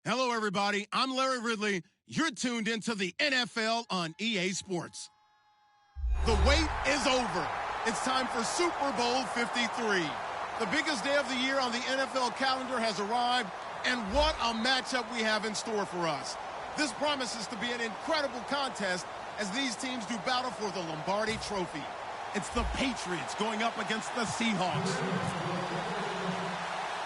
Hello, everybody. I'm Larry Ridley. You're tuned into the NFL on EA Sports. The wait is over. It's time for Super Bowl 53. The biggest day of the year on the NFL calendar has arrived, and what a matchup we have in store for us. This promises to be an incredible contest as these teams do battle for the Lombardi Trophy. It's the Patriots going up against the Seahawks.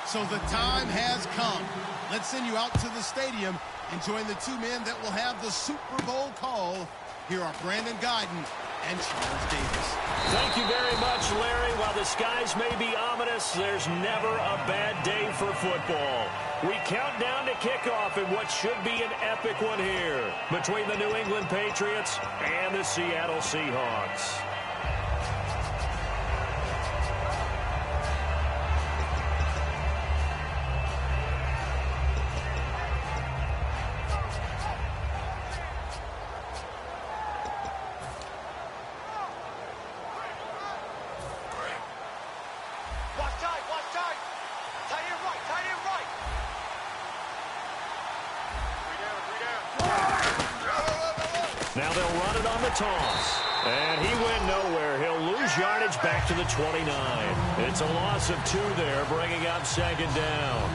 So the time has come. Let's send you out to the stadium and join the two men that will have the Super Bowl call. Here are Brandon Guyton and Charles Davis. Thank you very much, Larry. While the skies may be ominous, there's never a bad day for football. We count down to kickoff in what should be an epic one here between the New England Patriots and the Seattle Seahawks. Now they'll run it on the toss. And he went nowhere. He'll lose yardage back to the 29. It's a loss of 2 there, bringing up second down.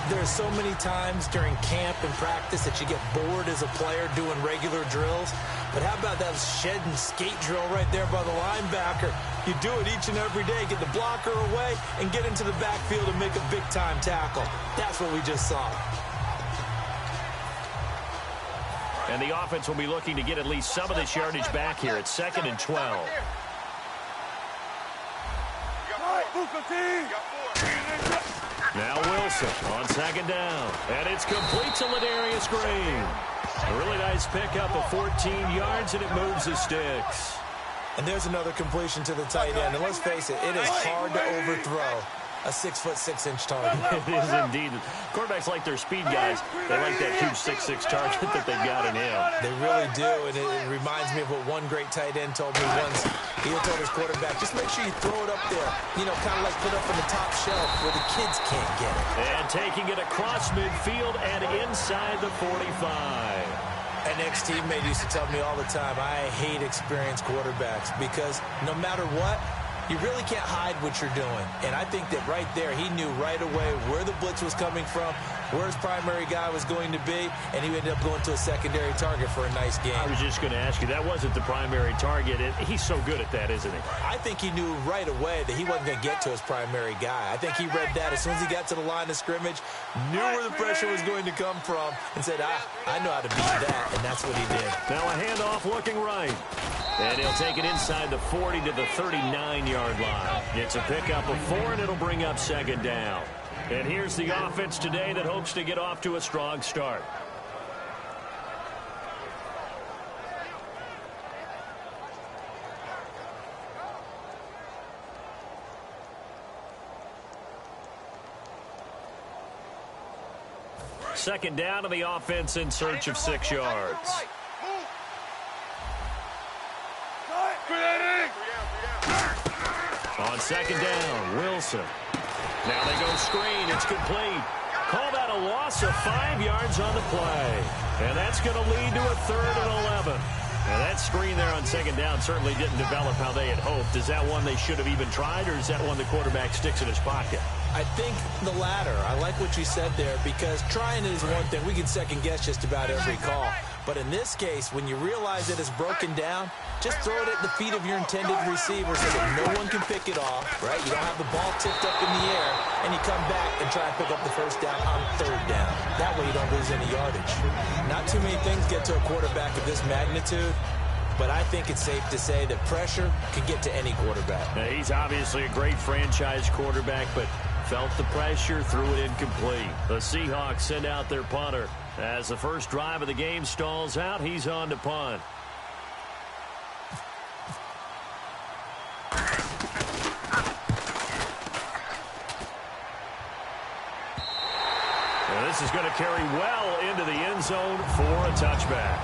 There's so many times during camp and practice that you get bored as a player doing regular drills. But how about that shed and skate drill right there by the linebacker? You do it each and every day. Get the blocker away and get into the backfield and make a big-time tackle. That's what we just saw. And the offense will be looking to get at least some of this yardage back here at 2nd and 12. Now Wilson on 2nd down. And it's complete to Ladarius Green. A really nice pickup of 14 yards, and it moves the sticks. And there's another completion to the tight end. And let's face it, it is hard to overthrow a 6'6" target. It is indeed. Quarterbacks like their speed guys. They like that huge 6'6" target that they've got in him. They really do, and it reminds me of what one great tight end told me once. He told his quarterback, just make sure you throw it up there. You know, kind of like put up on the top shelf where the kids can't get it. And taking it across midfield and inside the 45. An ex-teammate used to tell me all the time, I hate experienced quarterbacks because no matter what, you really can't hide what you're doing. And I think that right there, he knew right away where the blitz was coming from, where his primary guy was going to be, and he ended up going to a secondary target for a nice game. I was just going to ask you, that wasn't the primary target. He's so good at that, isn't he? I think he knew right away that he wasn't going to get to his primary guy. I think he read that as soon as he got to the line of scrimmage, knew where the pressure was going to come from, and said, I know how to beat that, and that's what he did. Now a handoff looking right. And he'll take it inside the 40 to the 39-yard line. It's a pickup of 4, and it'll bring up second down. And here's the offense today that hopes to get off to a strong start. Second down, and the offense in search of 6 yards. On second down, Wilson. Now they go screen. It's complete. Call that a loss of 5 yards on the play. And that's going to lead to a 3rd and 11. And that screen there on second down certainly didn't develop how they had hoped. Is that one they should have even tried, or is that one the quarterback sticks in his pocket? I think the latter. I like what you said there, because trying it is one thing. We can second-guess just about every call. But in this case, when you realize that it's broken down, just throw it at the feet of your intended receiver so that no one can pick it off, right? You don't have the ball tipped up in the air, and you come back and try and pick up the first down on 3rd down. That way you don't lose any yardage. Not too many things get to a quarterback of this magnitude, but I think it's safe to say that pressure can get to any quarterback. Now, he's obviously a great franchise quarterback, but felt the pressure, threw it incomplete. The Seahawks send out their punter. As the first drive of the game stalls out, he's on to punt. And this is going to carry well into the end zone for a touchback.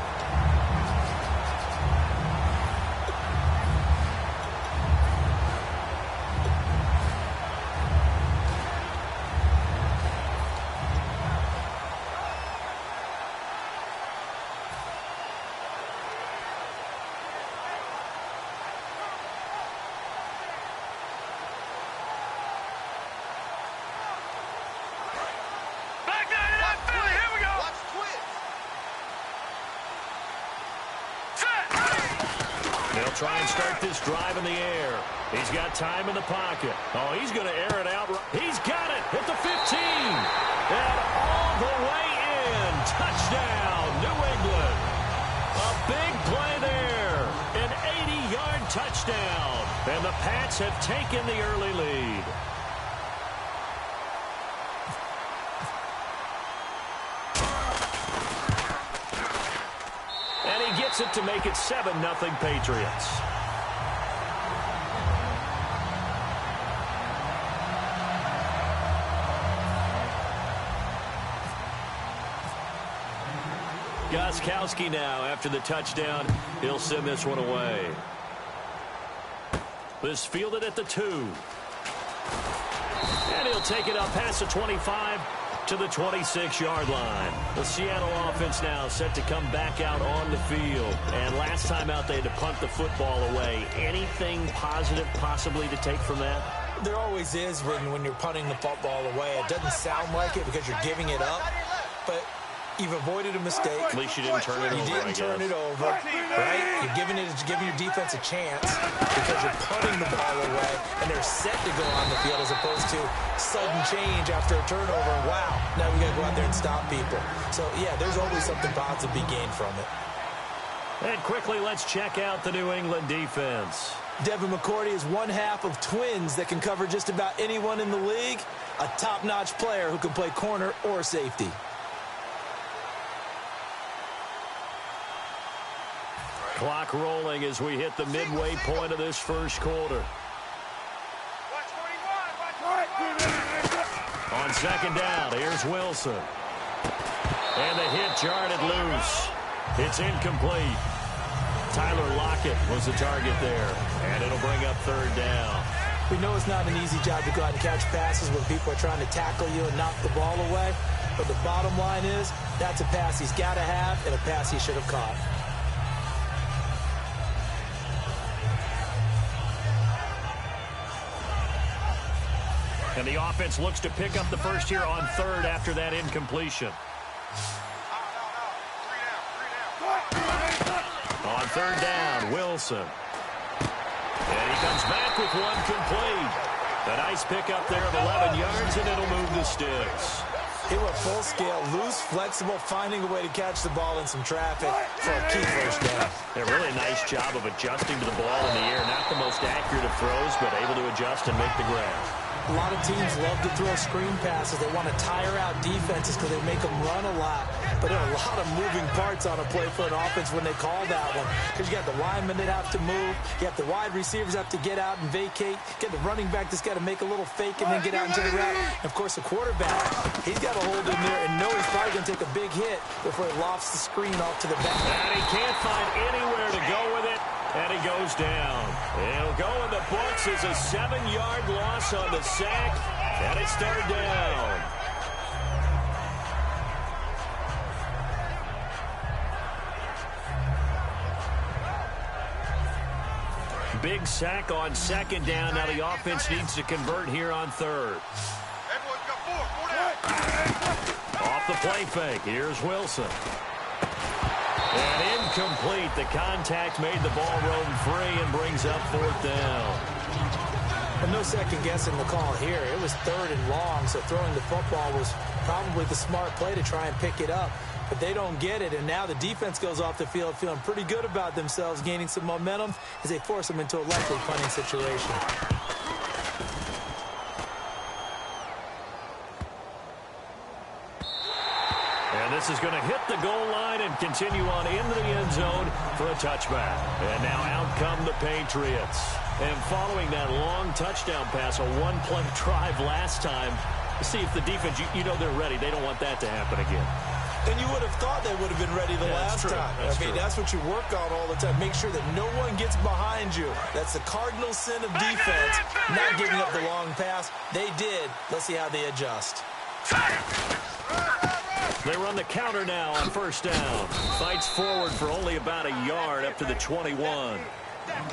try and start this drive in the air. He's got time in the pocket. Oh, he's going to air it out. He's got it at the 15. And all the way in. Touchdown, New England. A big play there. An 80-yard touchdown. And the Pats have taken the early lead. And he gets it to make it 7-0 Patriots. Gostkowski now after the touchdown. He'll send this one away. This fielded at the 2. And he'll take it up past the 25 to the 26-yard line. The Seattle offense now set to come back out on the field. And last time out, they had to punt the football away. Anything positive possibly to take from that? There always is when you're punting the football away. It doesn't sound like it because you're giving it up, but you've avoided a mistake. At least you didn't turn it over. You didn't turn it over, right? You're giving your defense a chance because you're punting the ball away, and they're set to go on the field as opposed to sudden change after a turnover. Wow, now we got to go out there and stop people. So, yeah, there's always something positive to be gained from it. And quickly, let's check out the New England defense. Devin McCourty is one half of twins that can cover just about anyone in the league. A top-notch player who can play corner or safety. Clock rolling as we hit the midway point of this first quarter. On second down, here's Wilson. And the hit jarred it loose. It's incomplete. Tyler Lockett was the target there. And it'll bring up third down. We know it's not an easy job to go out and catch passes when people are trying to tackle you and knock the ball away. But the bottom line is, that's a pass he's got to have and a pass he should have caught. And the offense looks to pick up the first here on third after that incompletion. On third down, Wilson. And he comes back with one complete. A nice pickup there of 11 yards, and it'll move the sticks. He went full scale, loose, flexible, finding a way to catch the ball in some traffic for a key first down. A really nice job of adjusting to the ball in the air. Not the most accurate of throws, but able to adjust and make the grab. A lot of teams love to throw screen passes. They want to tire out defenses because they make them run a lot. But there are a lot of moving parts on a play for an offense when they call that one. Because you got the linemen that have to move. You have the wide receivers have to get out and vacate. You got the running back that's got to make a little fake and then get out into the route. And, of course, the quarterback, he's got to hold in there and know he's probably going to take a big hit before he lofts the screen off to the back. And he can't find anywhere to go with it. And he goes down. He'll go in the books as a 7-yard loss on the sack. And it's third down. Big sack on second down. Now the offense needs to convert here on third. Off the play fake. Here's Wilson. And incomplete. The contact made the ball roam free and brings up fourth down. But no second guessing the call here. It was third and long, so throwing the football was probably the smart play to try and pick it up. But they don't get it, and now the defense goes off the field feeling pretty good about themselves, gaining some momentum as they force them into a likely punting situation. And this is going to hit the goal line and continue on into the end zone for a touchback. And now out come the Patriots. And following that long touchdown pass, a one-play drive last time, see if the defense, you know they're ready. They don't want that to happen again. And you would have thought they would have been ready the last time. That's what you work on all the time. Make sure that no one gets behind you. That's the cardinal sin of defense, not giving up the long pass. They did. Let's see how they adjust. They run the counter now on first down. Fights forward for only about a yard up to the 21.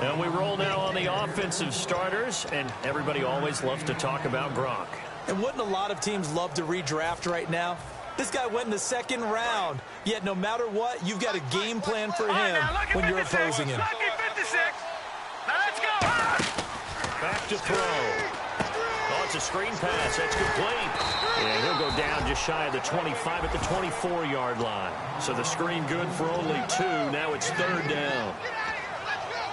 And we roll now on the offensive starters, and everybody always loves to talk about Gronk. And wouldn't a lot of teams love to redraft right now? This guy went in the second round, yet no matter what, you've got a game plan for him when you're opposing him. to throw. Oh, it's a screen pass. That's complete. And he'll go down just shy of the 25 at the 24-yard line. So the screen good for only 2. Now it's 3rd down.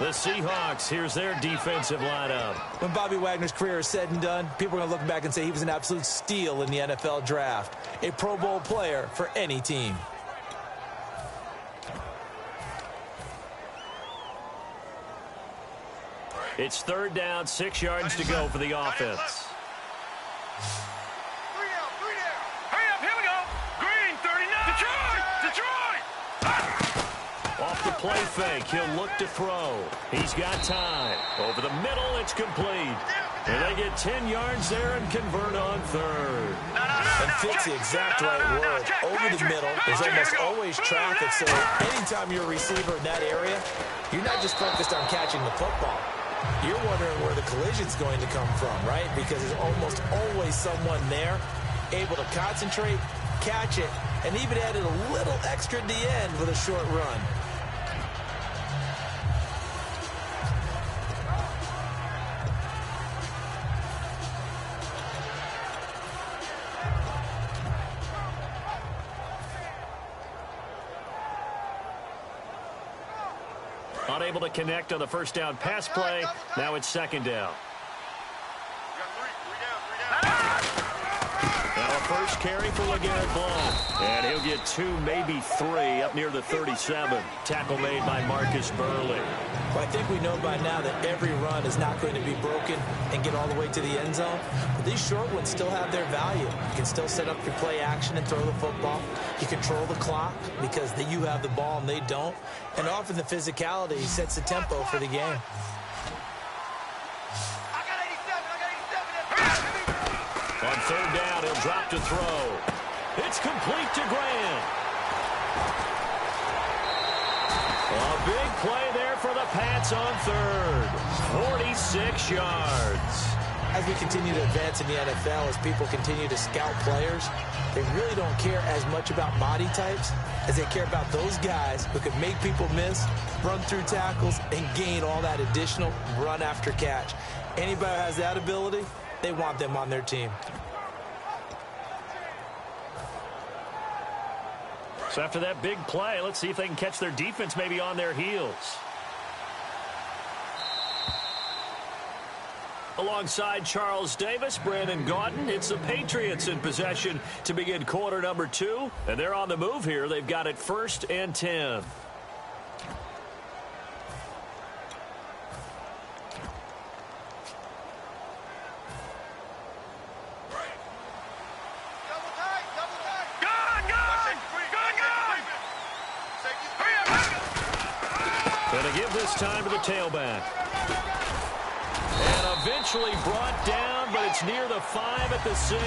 The Seahawks, here's their defensive lineup. When Bobby Wagner's career is said and done, people are going to look back and say he was an absolute steal in the NFL draft. A Pro Bowl player for any team. It's 3rd down, 6 yards to go for the offense. Hurry up, here we go. Green, 39. Detroit! Off the play fake, he'll look to throw. He's got time. Over the middle, it's complete. And they get 10 yards there and convert on 3rd. And fits the exact right word. Over the middle, there's almost always traffic, so anytime you're a receiver in that area, you're not just focused on catching the football. You're wondering where the collision's going to come from, right? Because there's almost always someone there able to concentrate, catch it, and even added a little extra at the end with a short run. Unable to connect on the first down pass play. Now it's 2nd down. Now a first carry for LeGarrette Blount. And he'll get 2, maybe 3 up near the 37. Tackle made by Marcus Burley. Well, I think we know by now that every run is not going to be broken and get all the way to the end zone. But these short ones still have their value. You can still set up your play action and throw the football. You control the clock because you have the ball and they don't. And often the physicality sets the tempo for the game. On 3rd down, he'll drop to throw. It's complete to Grant. A big play there for the Pats on 3rd. 46 yards. As we continue to advance in the NFL, as people continue to scout players, they really don't care as much about body types as they care about those guys who can make people miss, run through tackles, and gain all that additional run after catch. Anybody who has that ability, they want them on their team. So after that big play, let's see if they can catch their defense maybe on their heels. Alongside Charles Davis, Brandon Gaudin, it's the Patriots in possession to begin quarter number 2. And they're on the move here. They've got it 1st and 10. Going to give this time to the tailback. And eventually brought down, but it's near the 5 at the 6.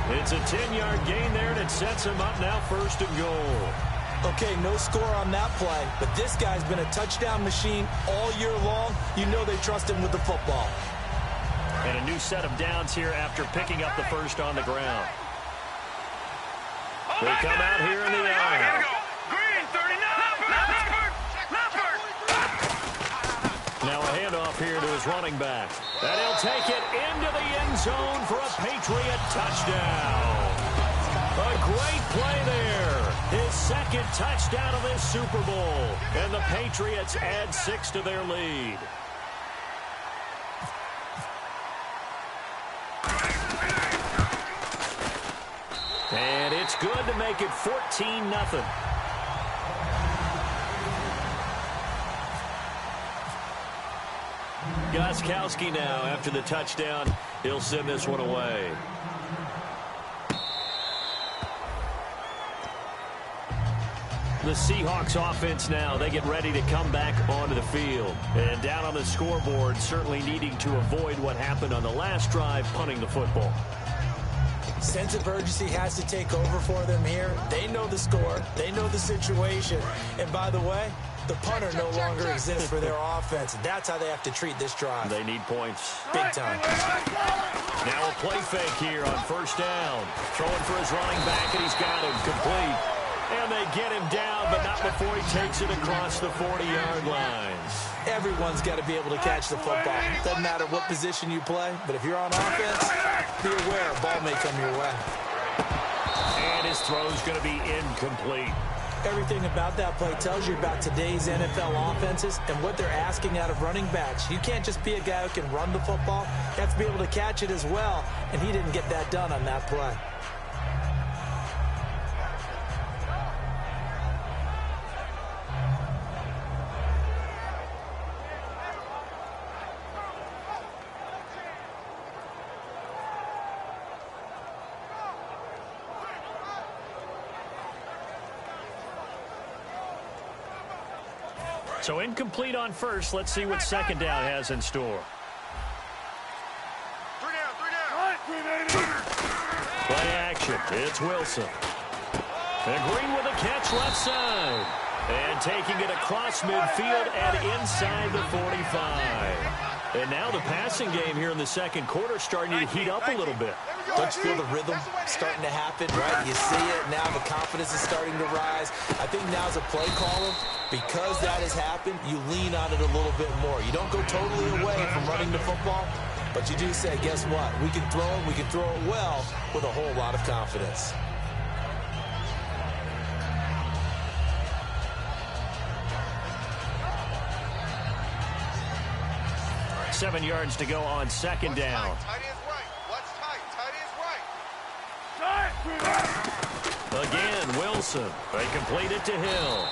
It's a 10-yard gain there, and it sets him up now 1st and goal. Okay, no score on that play, but this guy's been a touchdown machine all year long. You know they trust him with the football. And a new set of downs here after picking up the 1st on the ground. They come out here in the aisle. Green, 39. Now a handoff here to his running back. And he'll take it into the end zone for a Patriot touchdown. A great play there. His 2nd touchdown of this Super Bowl. And the Patriots add 6 to their lead. And it's good to make it 14-0. Gostkowski now after the touchdown. He'll send this one away. The Seahawks offense now, they get ready to come back onto the field. And down on the scoreboard, certainly needing to avoid what happened on the last drive, punting the football. Sense of urgency has to take over for them here. They know the score. They know the situation. And by the way, the punter no longer exists for their offense. That's how they have to treat this drive. They need points. Big time. Now a play fake here on 1st down. Throwing for his running back, and he's got him complete. And they get him down, but not before he takes it across the 40-yard line. Everyone's got to be able to catch the football. Doesn't matter what position you play, but if you're on offense, be aware a ball may come your way. And his throw's going to be incomplete. Everything about that play tells you about today's NFL offenses and what they're asking out of running backs. You can't just be a guy who can run the football. You have to be able to catch it as well, and he didn't get that done on that play. So incomplete on first. Let's see what second down has in store. Play action. It's Wilson. And Green with a catch left side. And taking it across midfield and inside the 45. And now the passing game here in the second quarter starting to heat up a little bit. Don't you feel the rhythm starting to happen, right? You see it now. The confidence is starting to rise. I think now as a play caller, because that has happened, you lean on it a little bit more. You don't go totally away from running the football, but you do say, guess what? We can throw it. We can throw it well with a whole lot of confidence. Seven yards to go on second down. Again, Wilson. They complete it to Hill.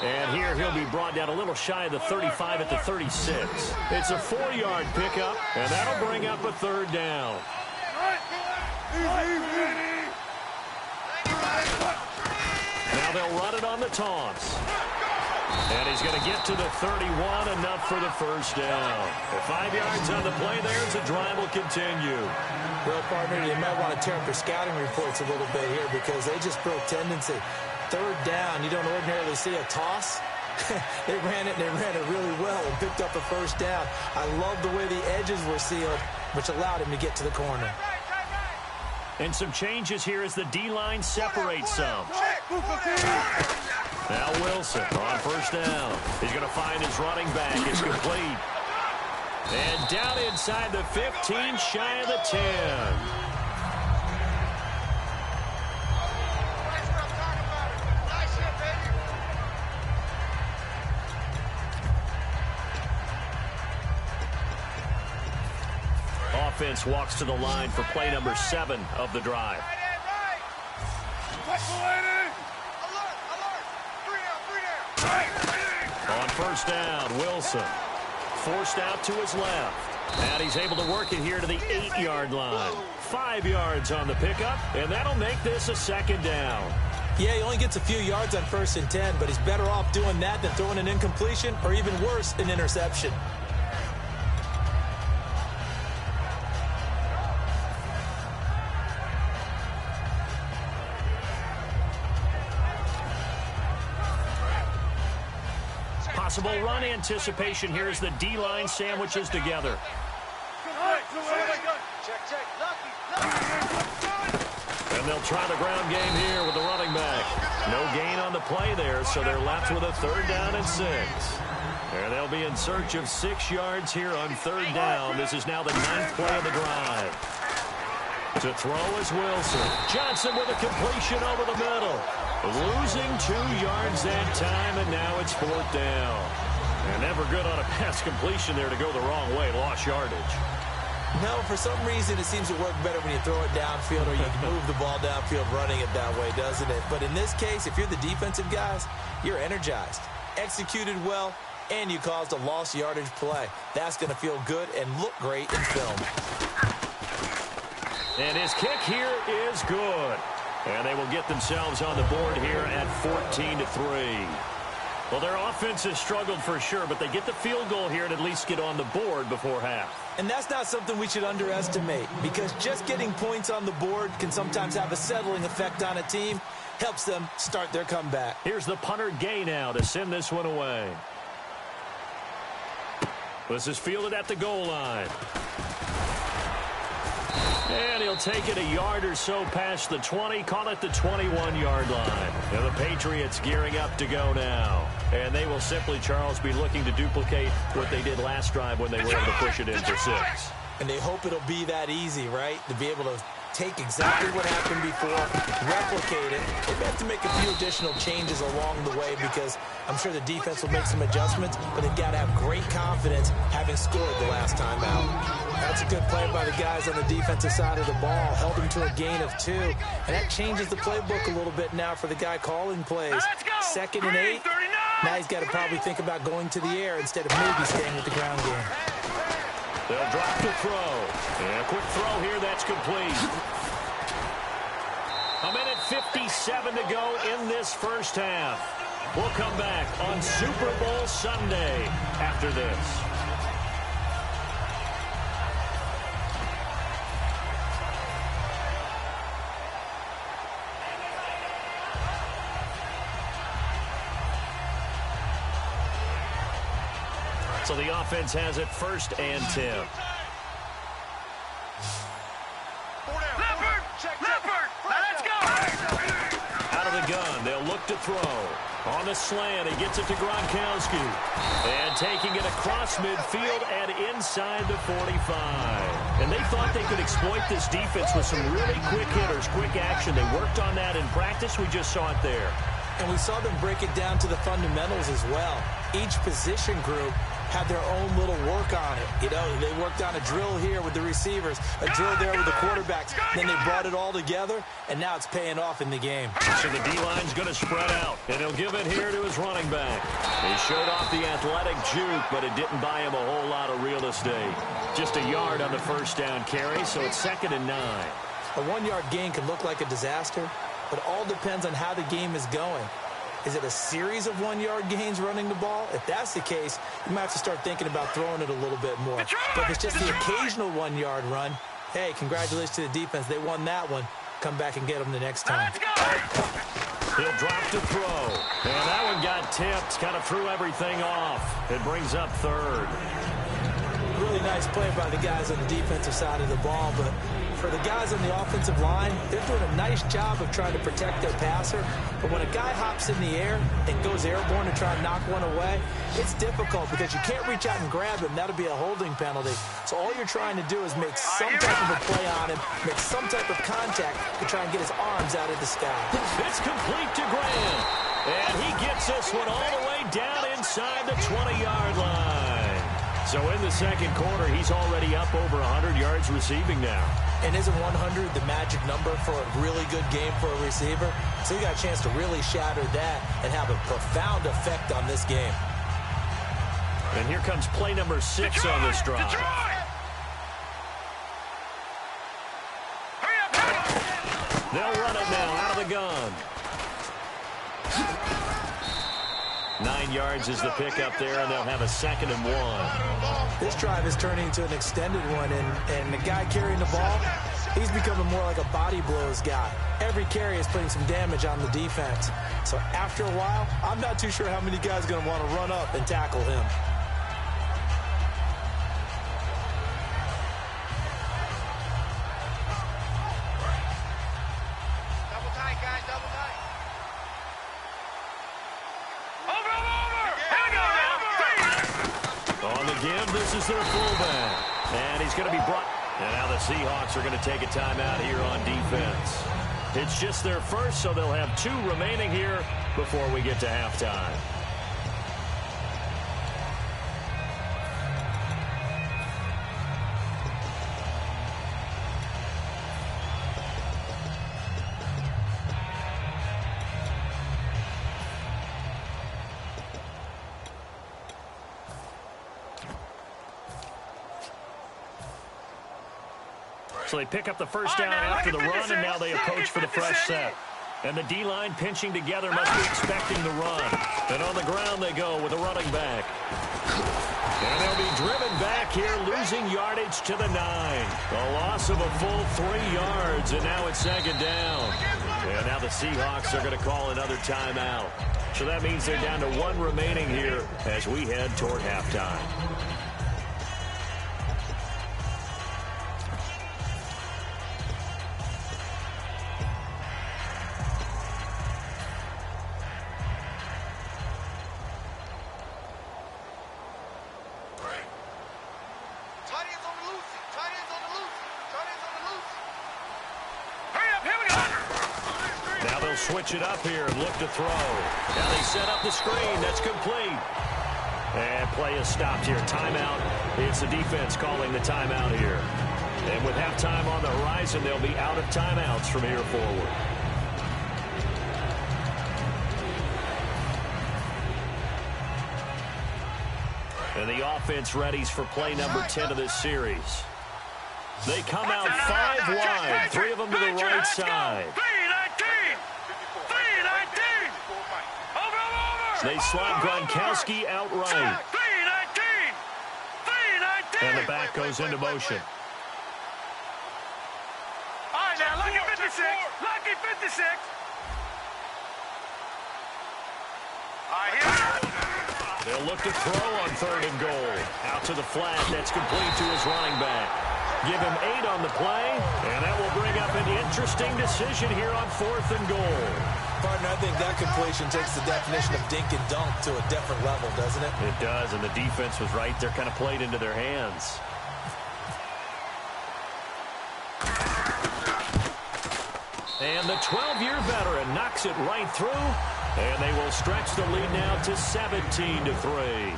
And here he'll be brought down a little shy of the 35 at the 36. It's a 4-yard pickup, and that'll bring up a third down. Now they'll run it on the toss. And he's going to get to the 31, enough for the first down. 5 yards on the play there as the drive will continue. Well, partner, you might want to tear up your scouting reports a little bit here because they just broke tendency. Third down, you don't ordinarily see a toss. They ran it, and they ran it really well and picked up a first down. I love the way the edges were sealed, which allowed him to get to the corner. And some changes here as the D-line separates some. Now Wilson on first down. He's going to find his running back. It's complete. And down inside the 15, shy of the 10. Offense walks to the line for play number 7 of the drive. On first down, Wilson forced out to his left. And he's able to work it here to the 8-yard line. 5 yards on the pickup, and that'll make this a second down. Yeah, he only gets a few yards on 1st and 10, but he's better off doing that than throwing an incompletion or even worse, an interception. Possible run anticipation here as the D-line sandwiches together. And they'll try the ground game here with the running back. No gain on the play there, so they're left with a third down and 6. And they'll be in search of 6 yards here on third down. This is now the 9th play of the drive. To throw is Wilson. Johnson with a completion over the middle. Losing 2 yards that time, and now it's 4th down. And never good on a pass completion there to go the wrong way. Lost yardage. No, for some reason it seems to work better when you throw it downfield or you can move the ball downfield running it that way, doesn't it? But in this case, if you're the defensive guys, you're energized, executed well, and you caused a lost yardage play. That's going to feel good and look great in film. And his kick here is good. And they will get themselves on the board here at 14-3. Well, their offense has struggled for sure, but they get the field goal here and at least get on the board before half. And that's not something we should underestimate, because just getting points on the board can sometimes have a settling effect on a team. Helps them start their comeback. Here's the punter Gay now to send this one away. This is fielded at the goal line. And he'll take it a yard or so past the 20, call it the 21-yard line. And the Patriots gearing up to go now. And they will simply, Charles, be looking to duplicate what they did last drive when they were able to push it in for 6. And they hope it'll be that easy, right? To be able to take exactly what happened before, replicate it. They have to make a few additional changes along the way because I'm sure the defense will make some adjustments, but they've got to have great confidence having scored the last time out. That's a good play by the guys on the defensive side of the ball. Held them to a gain of 2. And that changes the playbook a little bit now for the guy calling plays. 2nd and 8. Now he's got to probably think about going to the air instead of maybe staying with the ground game. They'll drop to throw. And a quick throw here, that's complete. A minute 57 to go in this first half. We'll come back on Super Bowl Sunday after this. So the offense has it 1st and 10. Let's go! Out of the gun, they'll look to throw. On the slant, he gets it to Gronkowski. And taking it across midfield and inside the 45. And they thought they could exploit this defense with some really quick hitters, quick action. They worked on that in practice. We just saw it there. And we saw them break it down to the fundamentals as well. Each position group had their own little work on it. You know, they worked on a drill here with the receivers, a drill there with the quarterbacks. Then they brought it all together, and now it's paying off in the game. So the D-line's going to spread out, and he'll give it here to his running back. He showed off the athletic juke, but it didn't buy him a whole lot of real estate. Just a yard on the first down carry, so it's 2nd and 9. A 1-yard gain can look like a disaster, but it all depends on how the game is going. Is it a series of 1-yard gains running the ball? If that's the case, you might have to start thinking about throwing it a little bit more. But if it's just the occasional 1-yard run, hey, congratulations to the defense. They won that one. Come back and get them the next time. He'll drop to throw. And that one got tipped, kind of threw everything off. It brings up 3rd. Really nice play by the guys on the defensive side of the ball, but for the guys on the offensive line, they're doing a nice job of trying to protect their passer. But when a guy hops in the air and goes airborne to try and knock one away, it's difficult because you can't reach out and grab him. That'll be a holding penalty. So all you're trying to do is make some type of a play on him, make some type of contact to try and get his arms out of the sky. It's complete to Graham. And he gets this one all the way down inside the 20-yard line. So in the second quarter, he's already up over 100 yards receiving now. And isn't 100 the magic number for a really good game for a receiver? So you got a chance to really shatter that and have a profound effect on this game. And here comes play number 6 on this drive. They'll run it now out of the gun. 9 yards is the pickup there, and they'll have a 2nd and 1. This drive is turning into an extended one, and the guy carrying the ball, he's becoming more like a body blows guy. Every carry is putting some damage on the defense. So after a while, I'm not too sure how many guys are going to want to run up and tackle him. Double tight, guys, double tight. On the give, this is their fullback. And he's going to be brought. And now the Seahawks are going to take a timeout here on defense. It's just their first, so they'll have 2 remaining here before we get to halftime. So they pick up the first down after the run, and now they approach for the fresh set. And the D-line pinching together must be expecting the run. And on the ground they go with a running back. And they'll be driven back here, losing yardage to the 9. A loss of a full 3 yards, and now it's 2nd down. And now the Seahawks are going to call another timeout. So that means they're down to 1 remaining here as we head toward halftime. They'll switch it up here and look to throw. Now they set up the screen. That's complete. And play is stopped here. Timeout. It's the defense calling the timeout here. And with halftime on the horizon, they'll be out of timeouts from here forward. And the offense readies for play number 10 of this series. They come out 5 wide, 3 of them to the right side. They slide Gronkowski outright. And the back goes into motion. All right, now, lucky 56. Lucky 56. All right, here. They'll look to throw on 3rd and goal. Out to the flat. That's complete to his running back. Give him 8 on the play, and that will bring up an interesting decision here on 4th and goal. Partner, I think that completion takes the definition of dink and dunk to a different level, doesn't it? It does, and the defense was right there, kind of played into their hands. And the 12-year veteran knocks it right through, and they will stretch the lead now to 17-3.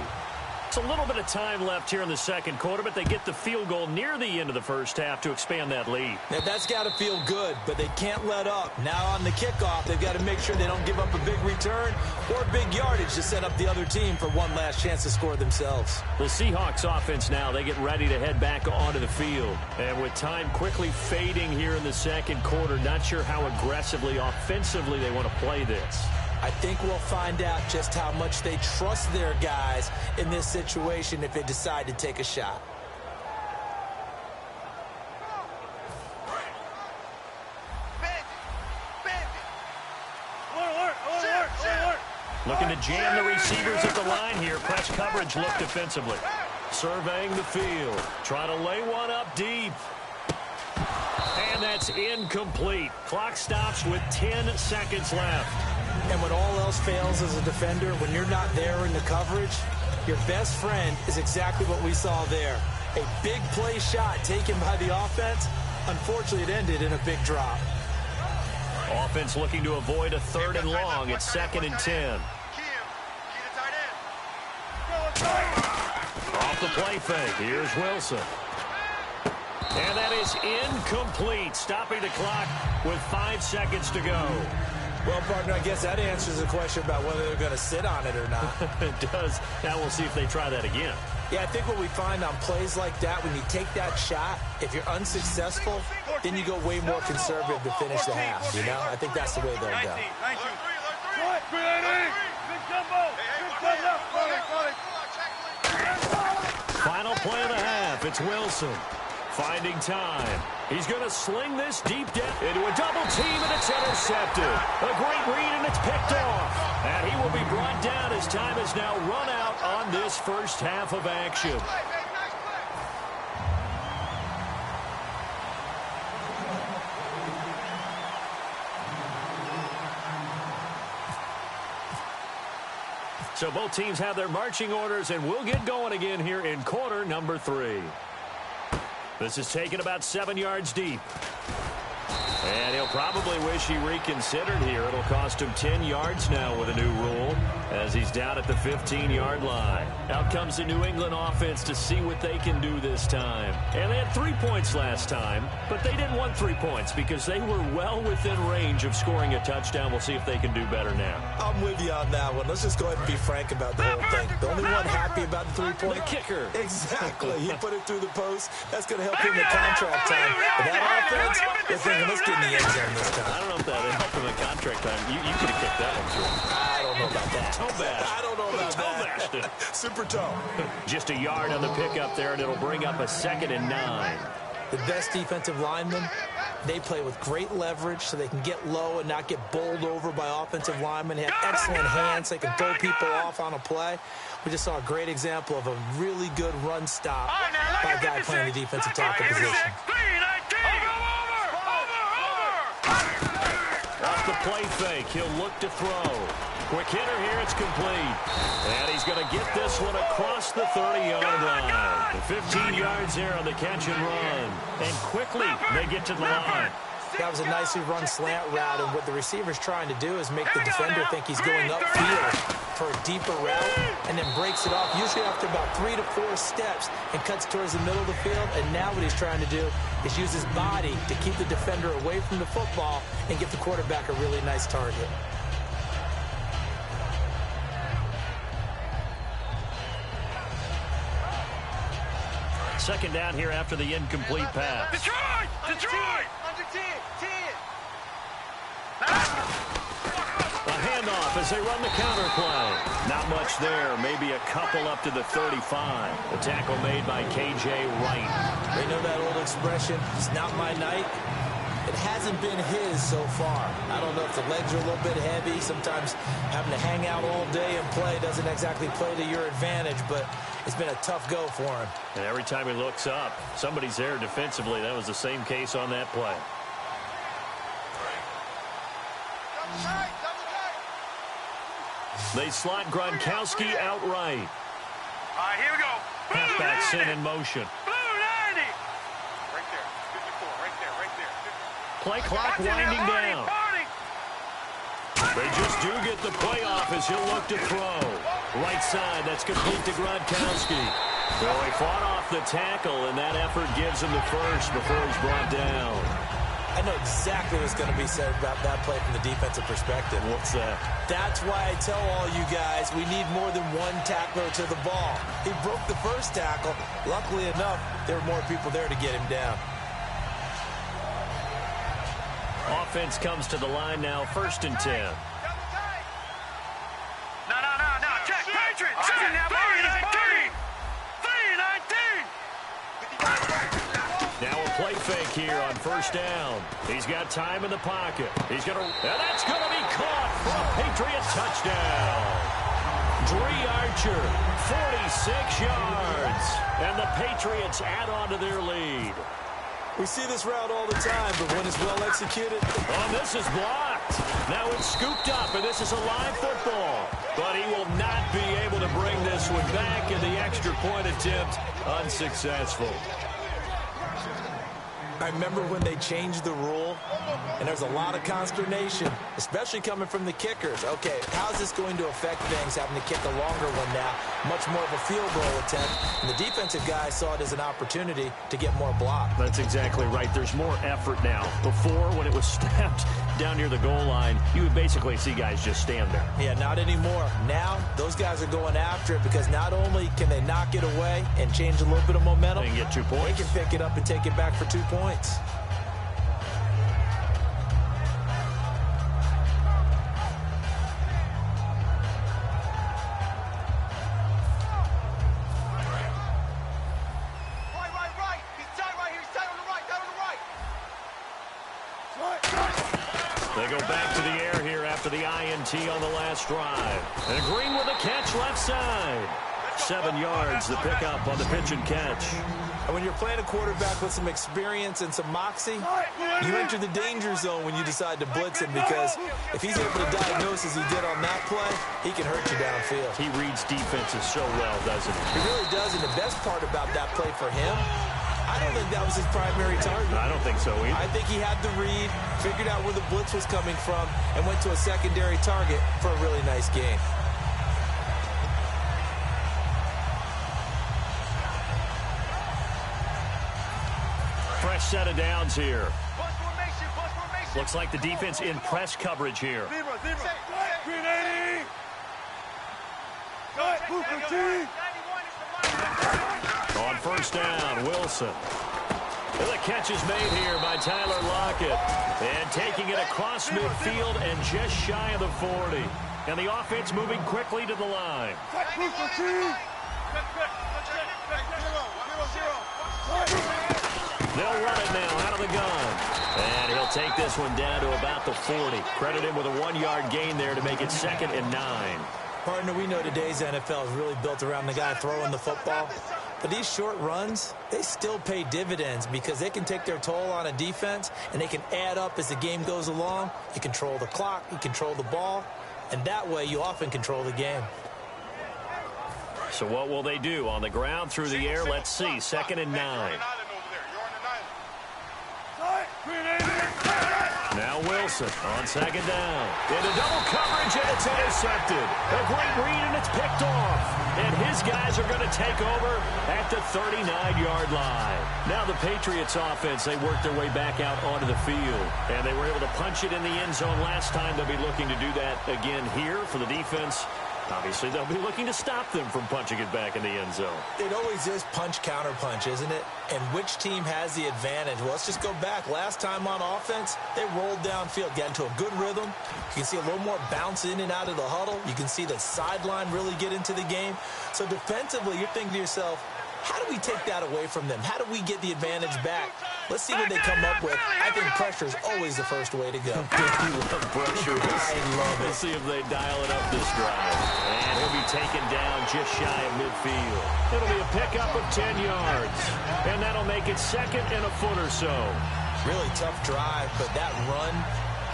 It's a little bit of time left here in the second quarter, but they get the field goal near the end of the first half to expand that lead. Now, that's got to feel good, but they can't let up. Now on the kickoff, they've got to make sure they don't give up a big return or big yardage to set up the other team for one last chance to score themselves. The Seahawks offense now, they get ready to head back onto the field. And with time quickly fading here in the second quarter, not sure how aggressively, offensively they want to play this. I think we'll find out just how much they trust their guys in this situation if they decide to take a shot. Looking to jam the receivers at the line here. Press coverage look defensively. Surveying the field. Trying to lay one up deep. And that's incomplete. Clock stops with 10 seconds left. And when all else fails as a defender, when you're not there in the coverage, your best friend is exactly what we saw there. A big play shot taken by the offense. Unfortunately, it ended in a big drop. Offense looking to avoid a 3rd and long. It's 2nd and 10. Off the play fake. Here's Wilson. And that is incomplete, stopping the clock with 5 seconds to go. Well, partner, I guess that answers the question about whether they're going to sit on it or not. It does. Now we'll see if they try that again. Yeah, I think what we find on plays like that, when you take that shot, if you're unsuccessful, then you go way more conservative to finish the half, you know? I think that's the way they'll go. Final play of the half. It's Wilson. Finding time. He's going to sling this deep down into a double team, and it's intercepted. A great read, and it's picked off. And he will be brought down as time has now run out on this first half of action. So both teams have their marching orders, and we'll get going again here in quarter number 3. This is taken about 7 yards deep. And he'll probably wish he reconsidered here. It'll cost him 10 yards now with a new rule as he's down at the 15-yard line. Out comes the New England offense to see what they can do this time. And they had 3 points last time, but they didn't want 3 points because they were well within range of scoring a touchdown. We'll see if they can do better now. I'm with you on that one. Let's just go ahead and be frank about the whole thing. The only one happy about the 3-point. The kicker. Exactly. He put it through the post. That's going to help him in contract time. But that offense, they're thinking, let's get in the end zone this time. I don't know if that helped him in contract time. You could have kicked that one through. I don't know about that. Toe bash. I don't know about Toe bashed that. it. Super toe. Just a yard on the pickup there, and it'll bring up a 2nd and 9. The best defensive linemen, they play with great leverage so they can get low and not get bowled over by offensive linemen. They have excellent hands. They can throw people off on a play. We just saw a great example of a really good run stop by a guy playing the defensive tackle position. Off the play fake, he'll look to throw. Quick hitter here, it's complete. And he's going to get this one across the 30-yard line. 15 yards there on the catch and run. And quickly, they get to the line. That was a nicely run slant route, and what the receiver's trying to do is make the defender think he's going upfield for a deeper route, and then breaks it off, usually after about 3 to 4 steps, and cuts towards the middle of the field. And now what he's trying to do is use his body to keep the defender away from the football and give the quarterback a really nice target. Second down here after the incomplete pass. Detroit! Detroit! Under 10, 10. A handoff as they run the counter play. Not much there. Maybe a couple up to the 35. The tackle made by K.J. Wright. They know that old expression, it's not my night. It hasn't been his so far. I don't know if the legs are a little bit heavy. Sometimes having to hang out all day and play doesn't exactly play to your advantage, but it's been a tough go for him. And every time he looks up, somebody's there defensively. That was the same case on that play. They slot Gronkowski outright. All right, here we go. Halfback sent in motion. Blue 90. Right there. 54. Right there. Right there. 54. Play clock winding down. They just do get the play off as he'll look to throw. Right side, that's complete to Gronkowski. So he fought off the tackle, and that effort gives him the first before he's brought down. I know exactly what's going to be said about that play from the defensive perspective. What's that? That's why I tell all you guys we need more than one tackler to the ball. He broke the first tackle. Luckily enough, there were more people there to get him down. Offense comes to the line now, 1st and 10. No. Check. Patriots. Check now. 3-19. 3-19. Now a play fake here on 1st down. He's got time in the pocket. He's going to, and that's going to be caught for a Patriot touchdown. Dree Archer, 46 yards. And the Patriots add on to their lead. We see this route all the time, but when it's well executed. Oh, this is blocked. Now it's scooped up, and this is a live football. But he will not be able to bring this one back, and the extra point attempt unsuccessful. I remember when they changed the rule, and there's a lot of consternation, especially coming from the kickers. Okay, how's this going to affect things, having to kick a longer one now, much more of a field goal attempt, and the defensive guys saw it as an opportunity to get more block. That's exactly right. There's more effort now. Before, when it was snapped down near the goal line, you would basically see guys just stand there. Yeah, not anymore. Now, those guys are going after it because not only can they knock it away and change a little bit of momentum, They can get 2 points. they can pick it up and take it back for 2 points. Right. He's tight right here. He's tight on the right. Tight on the right. They go back to the air here after the INT on the last drive. And Green with a catch left side. 7 yards, the pickup on the pitch and catch. And when you're playing a quarterback with some experience and some moxie, you enter the danger zone when you decide to blitz him, because if he's able to diagnose as he did on that play, he can hurt you downfield. He reads defenses so well, doesn't he? He really does, and the best part about that play for him, I don't think that was his primary target. I don't think so either. I think he had the read, figured out where the blitz was coming from, and went to a secondary target for a really nice game. Fresh set of downs here. Bus formation. Looks like the defense in press coverage here. Green 80. On 1st down, Wilson. And the catch is made here by Tyler Lockett. And taking it across midfield and just shy of the 40. And the offense moving quickly to the line. They'll run it now out of the gun. And he'll take this one down to about the 40. Credit him with a 1-yard gain there to make it 2nd and 9. Partner, we know today's NFL is really built around the guy throwing the football. But these short runs, they still pay dividends because they can take their toll on a defense, and they can add up as the game goes along. You control the clock, you control the ball, and that way you often control the game. So what will they do? On the ground, through the air, let's see. 2nd and 9. Wilson on second down. Into double coverage, and it's intercepted. A great read, and it's picked off. And his guys are going to take over at the 39-yard line. Now the Patriots offense, they worked their way back out onto the field. And they were able to punch it in the end zone last time. They'll be looking to do that again here for the defense. Obviously, they'll be looking to stop them from punching it back in the end zone. It always is punch-counter-punch, isn't it? And which team has the advantage? Well, let's just go back. Last time on offense, they rolled downfield, got into a good rhythm. You can see a little more bounce in and out of the huddle. You can see the sideline really get into the game. So defensively, you're thinking to yourself, how do we take that away from them? How do we get the advantage back? Let's see what they come up with. I think pressure is always the first way to go. You love pressure. I love it. Let's see if they dial it up this drive. And he'll be taken down just shy of midfield. It'll be a pickup of 10 yards. And that'll make it second and a foot or so. Really tough drive, but that run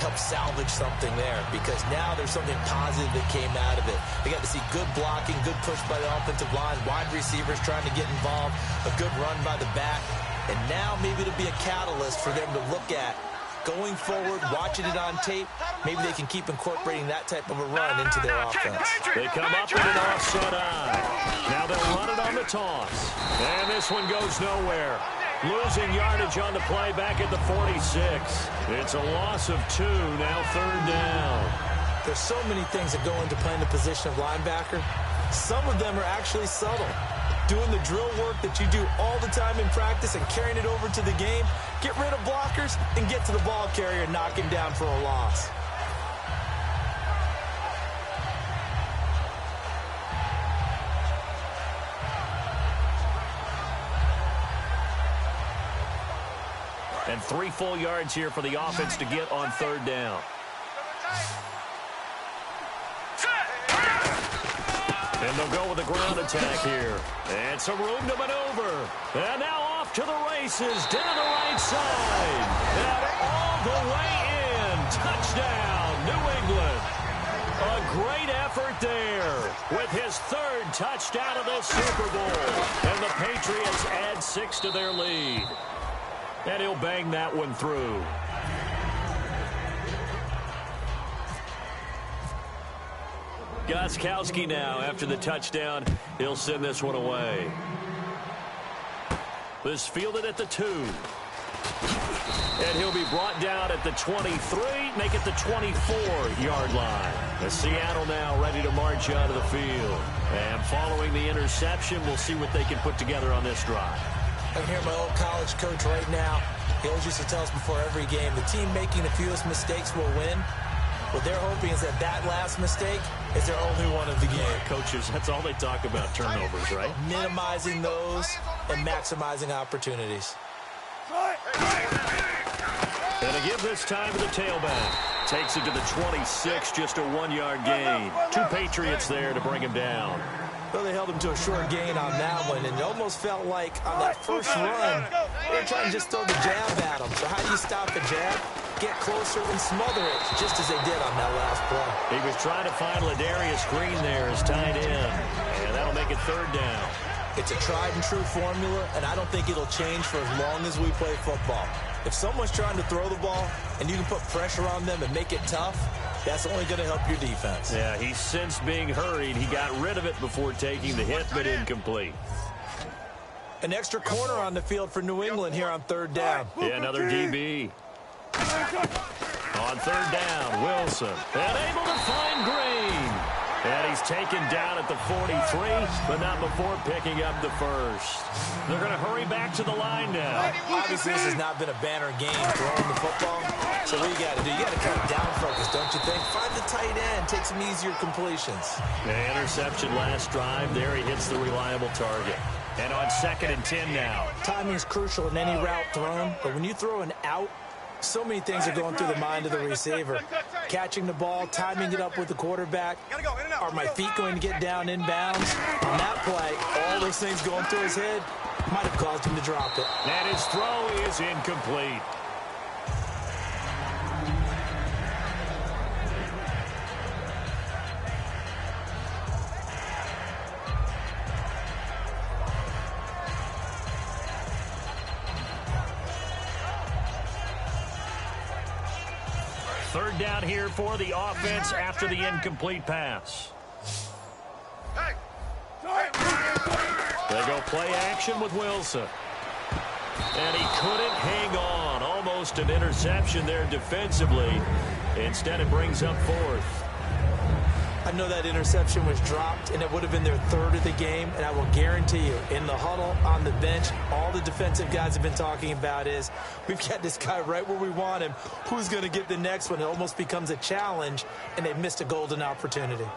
helped salvage something there because now there's something positive that came out of it. They got to see good blocking, good push by the offensive line, wide receivers trying to get involved, a good run by the back, and now maybe it'll be a catalyst for them to look at going forward, watching it on tape. Maybe they can keep incorporating that type of a run into their offense. They come up with an offset eye. Now they'll run it on the toss. And this one goes nowhere. Losing yardage on the play back at the 46. It's a loss of 2, now third down. There's so many things that go into playing the position of linebacker. Some of them are actually subtle. Doing the drill work that you do all the time in practice and carrying it over to the game. Get rid of blockers and get to the ball carrier and knock him down for a loss. And 3 full yards here for the offense to get on third down. And they'll go with a ground attack here. And some room to maneuver. And now off to the races down the right side. And all the way in. Touchdown, New England. A great effort there with his 3rd touchdown of this Super Bowl. And the Patriots add 6 to their lead. And he'll bang that one through. Gostkowski now, after the touchdown, he'll send this one away. This fielded at the 2. And he'll be brought down at the 23, make it the 24-yard line. As Seattle now ready to march out of the field. And following the interception, we'll see what they can put together on this drive. I can hear my old college coach right now. He always used to tell us before every game, the team making the fewest mistakes will win. What they're hoping is that that last mistake is their only one of the game. Coaches, that's all they talk about, turnovers, right? Minimizing those and maximizing opportunities. And a give this time to the tailback. Takes it to the 26, just a 1-yard gain. 2 Patriots there to bring him down. Well, they held him to a short gain on that one, and it almost felt like on that first run, they were trying to just throw the jab at him. So how do you stop the jab? Get closer and smother it, just as they did on that last play. He was trying to find Ladarius Green there as tight end, and that'll make it third down. It's a tried-and-true formula, and I don't think it'll change for as long as we play football. If someone's trying to throw the ball and you can put pressure on them and make it tough, that's only going to help your defense. Yeah, he's since being hurried. He got rid of it before taking the hit, but incomplete. An extra corner on the field for New England here on third down. Yeah, another DB. On third down, Wilson. And able to find Green. And he's taken down at the 43, but not before picking up the first. They're going to hurry back to the line now. Obviously, this has not been a banner game throwing the football. So what you got to do? You got to kind of down focus, don't you think? Find the tight end. Take some easier completions. The interception last drive. There he hits the reliable target. And on 2nd and 10 now. Timing is crucial in any route thrown, but when you throw an out, so many things are going through the mind of the receiver. Catching the ball, timing it up with the quarterback. Are my feet going to get down inbounds? On that play, all those things going through his head might have caused him to drop it. And his throw is incomplete. Third down here for the offense after the incomplete pass. They go play action with Wilson. And he couldn't hang on. Almost an interception there defensively. Instead, it brings up fourth. I know that interception was dropped, and it would have been their third of the game, and I will guarantee you, in the huddle, on the bench, all the defensive guys have been talking about is, we've got this guy right where we want him. Who's going to get the next one? It almost becomes a challenge, and they've missed a golden opportunity.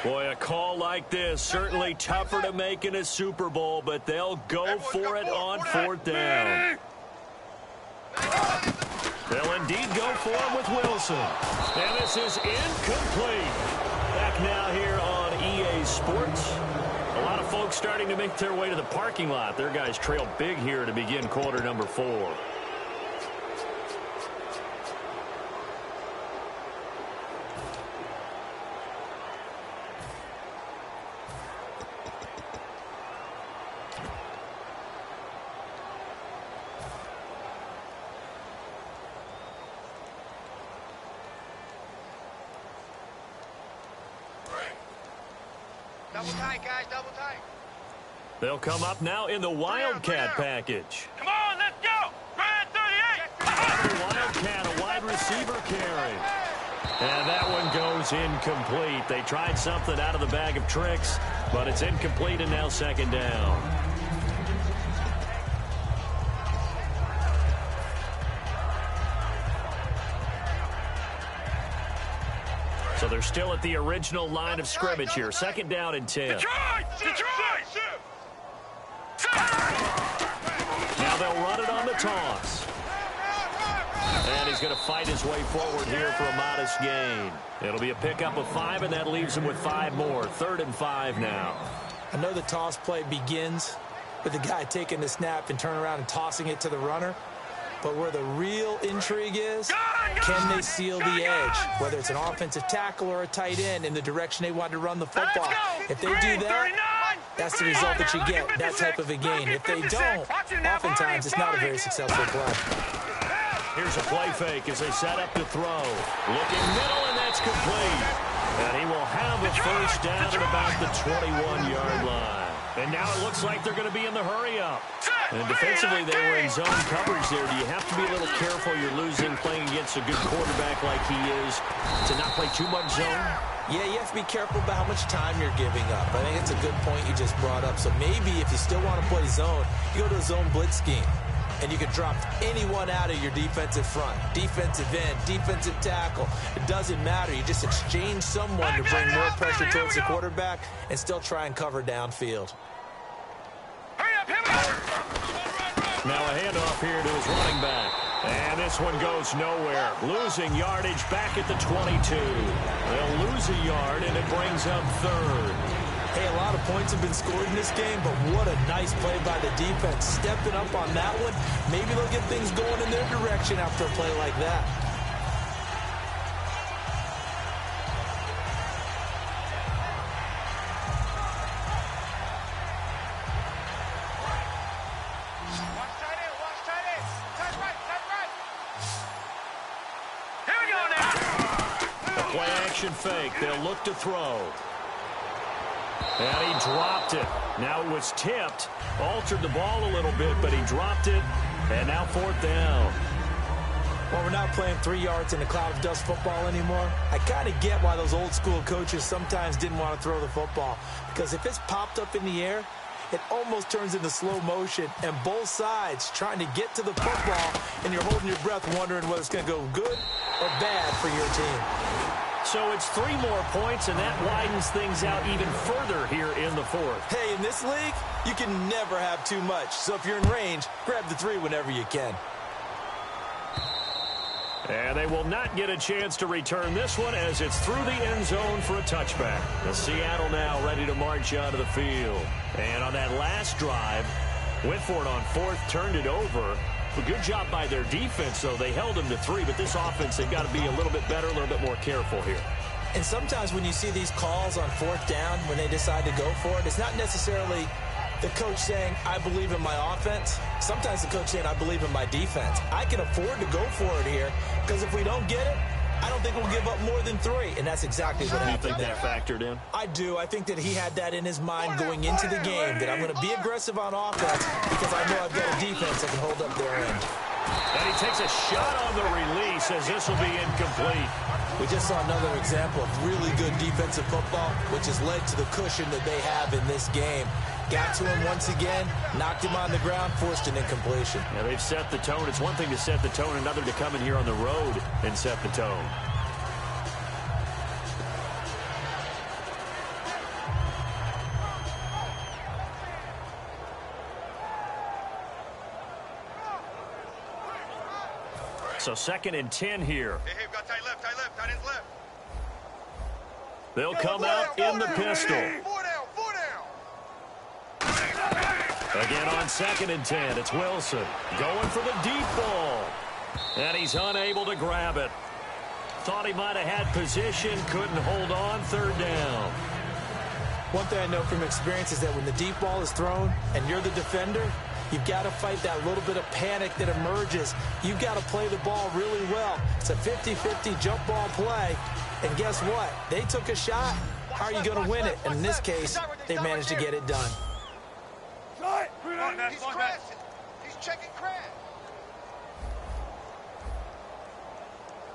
Boy, a call like this, certainly tougher to make in a Super Bowl, but they'll go for it on fourth down. They'll indeed go for it with Wilson. And this is incomplete. Back now here on EA Sports. A lot of folks starting to make their way to the parking lot. Their guys trail big here to begin quarter number 4. Double tight, guys, double tight. They'll come up now in the Wildcat package. Come on, let's go. Grand 38. After Wildcat, a wide receiver carry. And that one goes incomplete. They tried something out of the bag of tricks, but it's incomplete and now second down. So they're still at the original line of scrimmage here. Second down and 10. Detroit! Now they'll run it on the toss. And he's going to fight his way forward here for a modest gain. It'll be a pickup of 5, and that leaves him with 5 more. 3rd and 5 now. I know the toss play begins with the guy taking the snap and turning around and tossing it to the runner. But where the real intrigue is, can they seal the edge? Whether it's an offensive tackle or a tight end in the direction they want to run the football. If they do that, that's the result that you get, that type of a gain. If they don't, oftentimes it's not a very successful play. Here's a play fake as they set up to throw. Looking middle, and that's complete. And he will have a first down at about the 21-yard line. And now it looks like they're going to be in the hurry-up. And defensively, they were in zone coverage there. Do you have to be a little careful? You're losing playing against a good quarterback like he is to not play too much zone? Yeah, you have to be careful about how much time you're giving up. I think it's a good point you just brought up. So maybe if you still want to play zone, you go to a zone blitz scheme. And you can drop anyone out of your defensive front. Defensive end, defensive tackle. It doesn't matter. You just exchange someone to bring more pressure towards the quarterback and still try and cover downfield. Hurry up, here we go. Now a handoff here to his running back. And this one goes nowhere. Losing yardage back at the 22. They'll lose a yard, and it brings up 3rd. Hey, a lot of points have been scored in this game, but what a nice play by the defense. Stepping up on that one, maybe they'll get things going in their direction after a play like that. Watch tight end, watch tight end. Tight right, tight right. Here we go now. A play action fake. They'll look to throw. And he dropped it. Now it was tipped. Altered the ball a little bit, but he dropped it. And now 4th down. Well, we're not playing 3 yards in a cloud of dust football anymore. I kind of get why those old school coaches sometimes didn't want to throw the football. Because if it's popped up in the air, it almost turns into slow motion. And both sides trying to get to the football, and you're holding your breath wondering whether it's going to go good or bad for your team. So it's 3 more points, and that widens things out even further here in the 4th. Hey, in this league, you can never have too much. So if you're in range, grab the 3 whenever you can. And they will not get a chance to return this one as it's through the end zone for a touchback. The Seattle now ready to march onto the field. And on that last drive, went for it on 4th, turned it over. A good job by their defense, though. They held them to 3, but this offense, they've got to be a little bit better, a little bit more careful here. And sometimes when you see these calls on fourth down, when they decide to go for it, it's not necessarily the coach saying, I believe in my offense. Sometimes the coach saying, I believe in my defense. I can afford to go for it here because if we don't get it, I don't think we'll give up more than 3. And that's exactly what happened. You think that factored in? I do. I think that he had that in his mind going into the game, that I'm going to be aggressive on offense because I know I've got a defense that can hold up their end. And he takes a shot on the release as this will be incomplete. We just saw another example of really good defensive football, which has led to the cushion that they have in this game. Got to him once again, knocked him on the ground, forced an incompletion. Yeah, they've set the tone. It's one thing to set the tone, another to come in here on the road and set the tone. So 2nd and 10 here. Hey, we got tight left, tight ends left. They'll come out in the pistol. 4 down, 4 down. Again on 2nd and 10, it's Wilson going for the deep ball. And he's unable to grab it. Thought he might have had position, couldn't hold on, 3rd down. One thing I know from experience is that when the deep ball is thrown and you're the defender, you've got to fight that little bit of panic that emerges. You've got to play the ball really well. It's a 50-50 jump ball play. And guess what? They took a shot. How are you going to win it? And in this case, they managed to get it done. He's crashing. He's checking crash.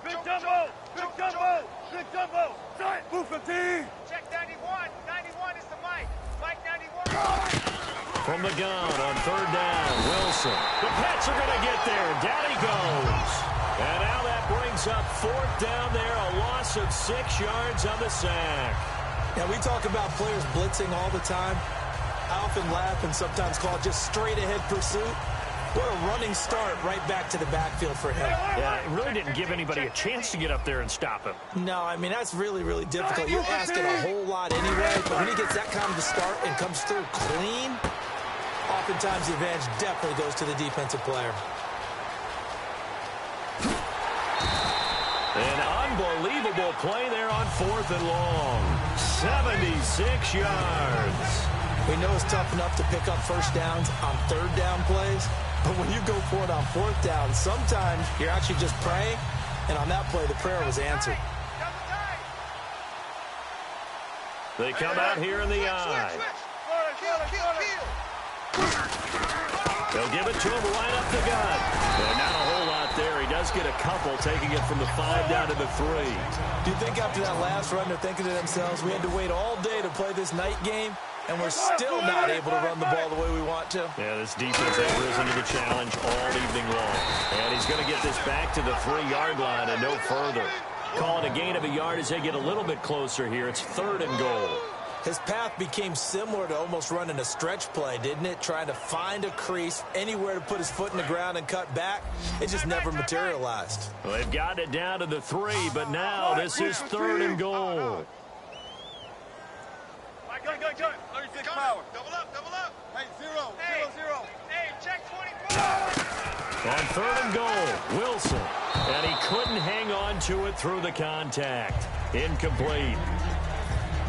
Big jumbo! Big jumbo! Big jumbo! Move 15! Check 91. 91 is the Mike. Mike 91. From the gun on 3rd down, Wilson. The Pats are going to get there. Down he goes. And now that brings up 4th down there, a loss of 6 yards on the sack. Now, we talk about players blitzing all the time. I often laugh and sometimes call it just straight-ahead pursuit. What a running start right back to the backfield for him. Yeah, it really didn't give anybody a chance to get up there and stop him. No, I mean, that's really, really difficult. You're asking a whole lot anyway, but when he gets that kind of a start and comes through clean, oftentimes the advantage definitely goes to the defensive player. An unbelievable play there on 4th and long. 76 yards. We know it's tough enough to pick up first downs on 3rd down plays, but when you go for it on 4th down, sometimes you're actually just praying, and on that play, the prayer was answered. They come out here in the eye. They'll give it to him right up the gut. And not a whole lot there. He does get a couple, taking it from the 5 down to the 3. Do you think after that last run they're thinking to themselves, we had to wait all day to play this night game, and we're still not able to run the ball the way we want to? Yeah, this defense has risen to the challenge all evening long. And he's going to get this back to the 3-yard line and no further. Calling a gain of a yard as they get a little bit closer here. It's 3rd and goal. His path became similar to almost running a stretch play, didn't it? Trying to find a crease, anywhere to put his foot in the ground and cut back. It just never materialized. Well, they've got it down to the 3, but now this is 3rd and goal. Good. 36 power. Double up. Hey, 0. Hey, check 24. On 3rd and goal, Wilson. And he couldn't hang on to it through the contact. Incomplete.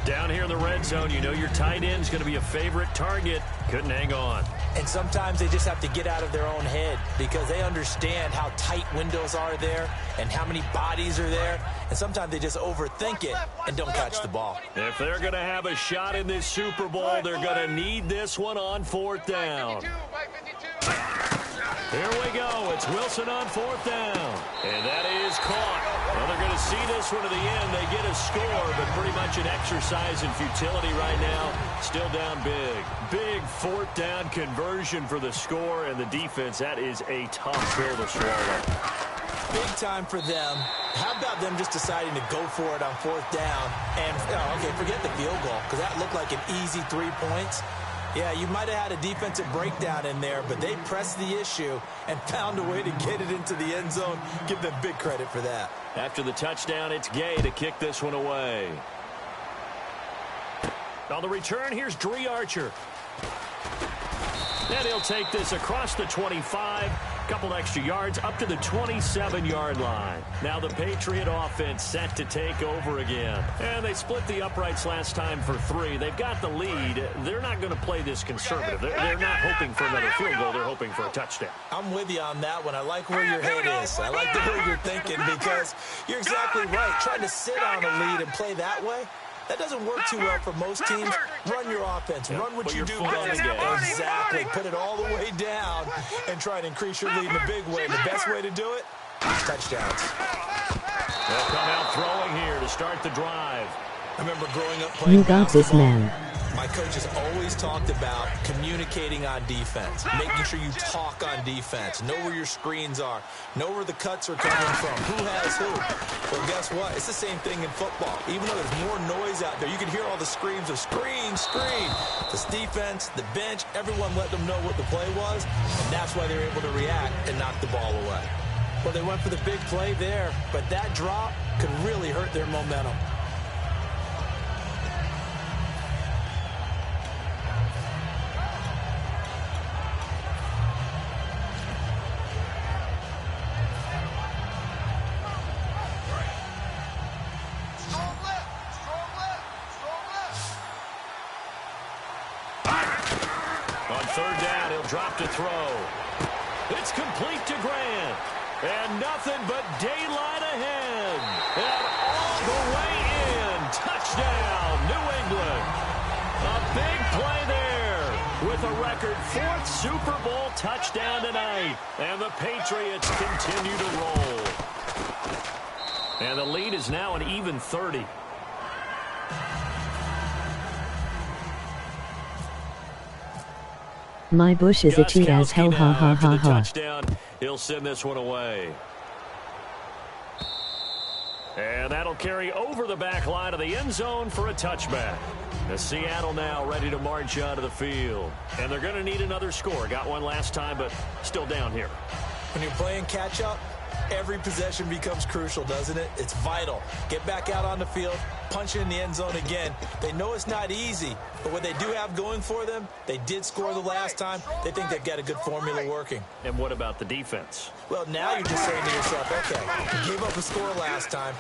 Down here in the red zone, you know your tight end's going to be a favorite target. Couldn't hang on. And sometimes they just have to get out of their own head because they understand how tight windows are there and how many bodies are there. And sometimes they just overthink it and don't catch the ball. If they're going to have a shot in this Super Bowl, they're going to need this one on 4th down. Here we go. It's Wilson on 4th down. And that is caught. Well, they're going to see this one to the end. They get a score, but pretty much an exercise in futility right now. Still down big. Big 4th down conversion for the score, and the defense, that is a tough pill to swallow. Big time for them. How about them just deciding to go for it on 4th down? And, okay, forget the field goal, because that looked like an easy 3 points. Yeah, you might have had a defensive breakdown in there, but they pressed the issue and found a way to get it into the end zone. Give them big credit for that. After the touchdown, it's Gay to kick this one away. On the return, here's Dree Archer. And he'll take this across the 25, a couple extra yards up to the 27-yard line. Now the Patriot offense set to take over again. And they split the uprights last time for 3. They've got the lead. They're not going to play this conservative. They're not hoping for another field goal. They're hoping for a touchdown. I'm with you on that one. I like where your head is. I like the way you're thinking because you're exactly right. Trying to sit on a lead and play that way, that doesn't work too well for most teams. Run your offense. Run what you do best. Exactly. Put it all the way down and try to increase your lead in a big way. The best way to do it is touchdowns. They'll come out throwing here to start the drive. I remember growing up playing You got this, man. My coaches always talked about communicating on defense, making sure you talk on defense, know where your screens are, know where the cuts are coming from, who has who. Well, guess what? It's the same thing in football. Even though there's more noise out there, you can hear all the screams of screen, screen. This defense, the bench, everyone let them know what the play was, and that's why they were able to react and knock the ball away. Well, they went for the big play there, but that drop could really hurt their momentum. Third down, he'll drop to throw. It's complete to Grant. And nothing but daylight ahead. And all the way in. Touchdown, New England. A big play there with a record 4th Super Bowl touchdown tonight. And the Patriots continue to roll. And the lead is now an even 30. My bush is itchy as hell, ha ha ha ha. Touchdown. He'll send this one away. And that'll carry over the back line of the end zone for a touchback. The Seattle now ready to march out of the field. And they're going to need another score. Got one last time, but still down here. When you're playing catch-up, every possession becomes crucial, doesn't it? It's vital. Get back out on the field, punch it in the end zone again. They know it's not easy, but what they do have going for them, they did score the last time. They think they've got a good formula working. And what about the defense? Well, now you're just saying to yourself, okay, we gave up a score last time.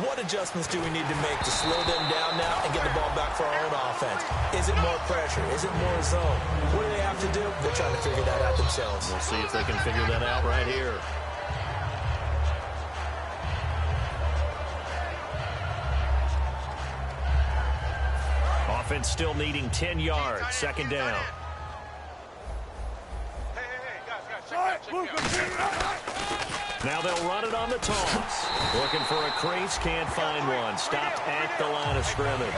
What adjustments do we need to make to slow them down now and get the ball back for our own offense? Is it more pressure? Is it more zone? What do they have to do? They're trying to figure that out themselves. We'll see if they can figure that out right here. Offense still needing 10 yards. Second down. Now they'll run it on the toss. Looking for a crease, can't find one. Stopped at the line of scrimmage.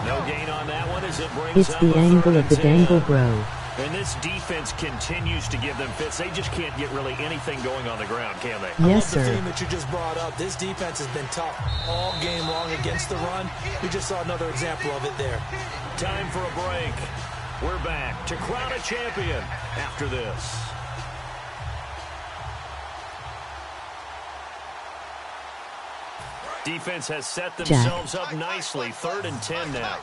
No gain on that one as it brings It's the angle of the dangle, bro. And this defense continues to give them fits. They just can't get really anything going on the ground, can they? Yes, I love the sir. theme that you just brought up. This defense has been tough all game long against the run. We just saw another example of it there. Time for a break. We're back to crown a champion after this. Defense has set themselves up nicely. 3rd and 10 now.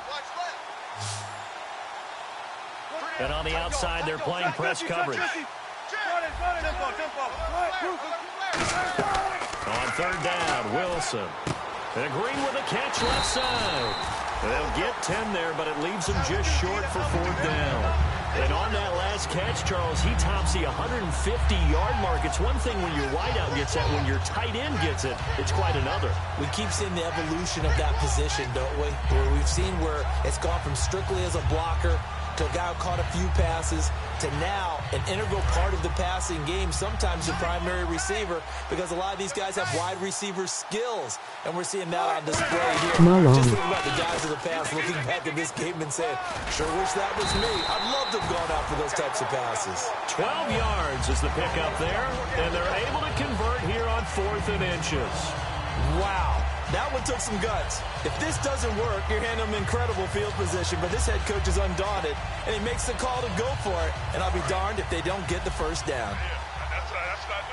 And on the outside, they're playing press coverage. On 3rd down, Wilson. And Green with a catch left side. They'll get 10 there, but it leaves them just short for 4th down. And on that last catch, Charles, he tops the 150-yard mark. It's one thing when your wideout gets that. When your tight end gets it, it's quite another. We keep seeing the evolution of that position, don't we? Where we've seen where it's gone from strictly as a blocker to a guy who caught a few passes to now an integral part of the passing game, sometimes the primary receiver, because a lot of these guys have wide receiver skills, and we're seeing that on display here. Just think about the guys of the past looking back at this game and saying, sure wish that was me. I'd love to have gone out for those types of passes. 12 yards is the pickup there, and they're able to convert here on 4th and inches. Wow. That one took some guts. If this doesn't work, you're handing them incredible field position, but this head coach is undaunted, and he makes the call to go for it, and I'll be darned if they don't get the first down. That's what I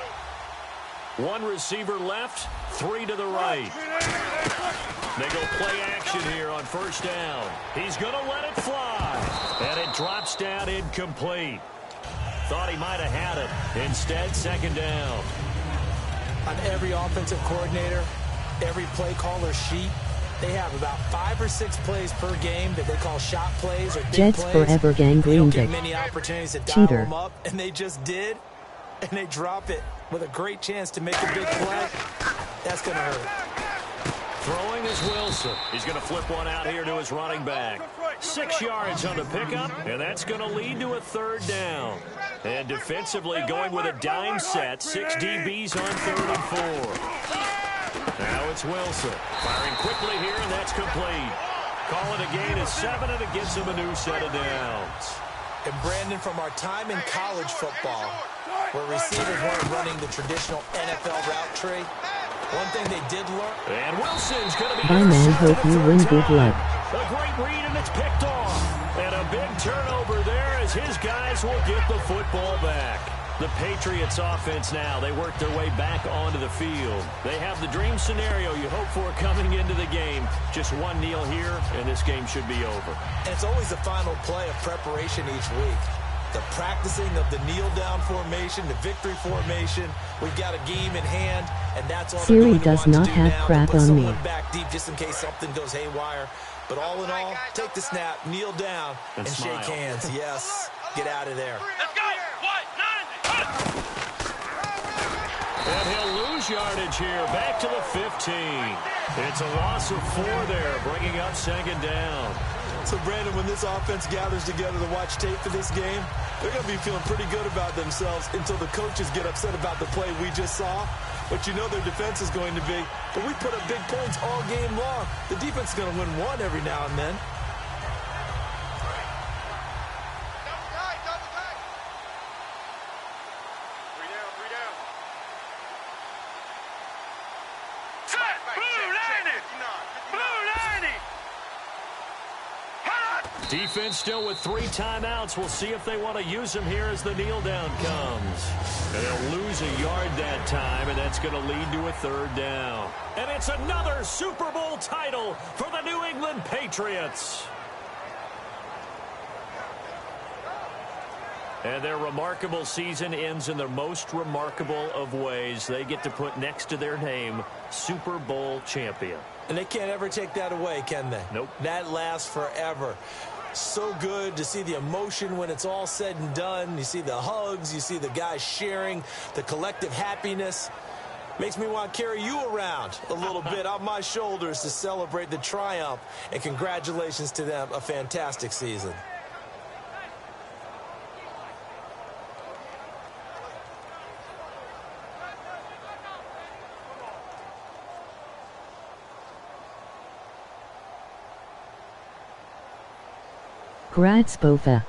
do. One receiver left, 3 to the right. They go play action here on 1st down. He's going to let it fly, and it drops down incomplete. Thought he might have had it. Instead, second down. On every offensive coordinator, every play caller sheet, they have about 5 or 6 plays per game that they call shot plays or big Jets plays. forever gang They don't green get dick. many opportunities to dial Cheater. them up, and they just did, and they drop it with a great chance to make a big play. That's going to hurt. Throwing is Wilson. He's going to flip one out here to his running back. 6 yards on the pickup, and that's going to lead to a third down. And defensively going with a dime set. 6 DBs on 3rd and 4. Now it's Wilson. Firing quickly here, and that's complete. Call it a gain of 7, and it gets him a new set of downs. And Brandon, from our time in college football, where receivers weren't running the traditional NFL route tree, one thing they did learn. And Wilson's going to be Bye man, hope you win, good luck. A great read, and it's picked off. And a big turnover there as his guys will get the football back. The Patriots offense now, they work their way back onto the field. They have the dream scenario you hope for coming into the game. Just one kneel here, and this game should be over. And it's always the final play of preparation each week. The practicing of the kneel-down formation, the victory formation. We've got a game in hand, and that's all Siri they're going to does want not to do have now, crap to put on me. someone back deep just in case something goes haywire. But all in all, take the snap, kneel down, and smile. shake hands. Yes, get out of there. Let's go. What? 90. And he'll lose yardage here, back to the 15. It's a loss of 4 there, bringing up second down. So, Brandon, when this offense gathers together to watch tape for this game, they're going to be feeling pretty good about themselves until the coaches get upset about the play we just saw. But you know their defense is going to be. But we put up big points all game long. The defense is going to win one every now and then. Defense still with 3 timeouts. We'll see if they want to use them here as the kneel down comes. And they'll lose a yard that time, and that's going to lead to a third down. And it's another Super Bowl title for the New England Patriots. And their remarkable season ends in the most remarkable of ways. They get to put next to their name, Super Bowl champion. And they can't ever take that away, can they? Nope. That lasts forever. So good to see the emotion when it's all said and done. You see the hugs. You see the guys sharing, the collective happiness. Makes me want to carry you around a little bit on my shoulders to celebrate the triumph. And congratulations to them. A fantastic season. Gradspofa.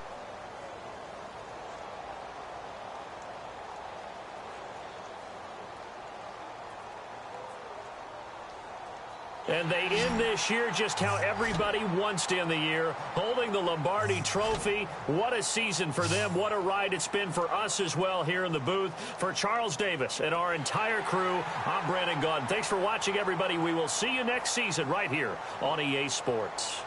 And they end this year just how everybody wants to end the year, holding the Lombardi Trophy. What a season for them. What a ride it's been for us as well here in the booth. For Charles Davis and our entire crew, I'm Brandon Gaudin. Thanks for watching, everybody. We will see you next season right here on EA Sports.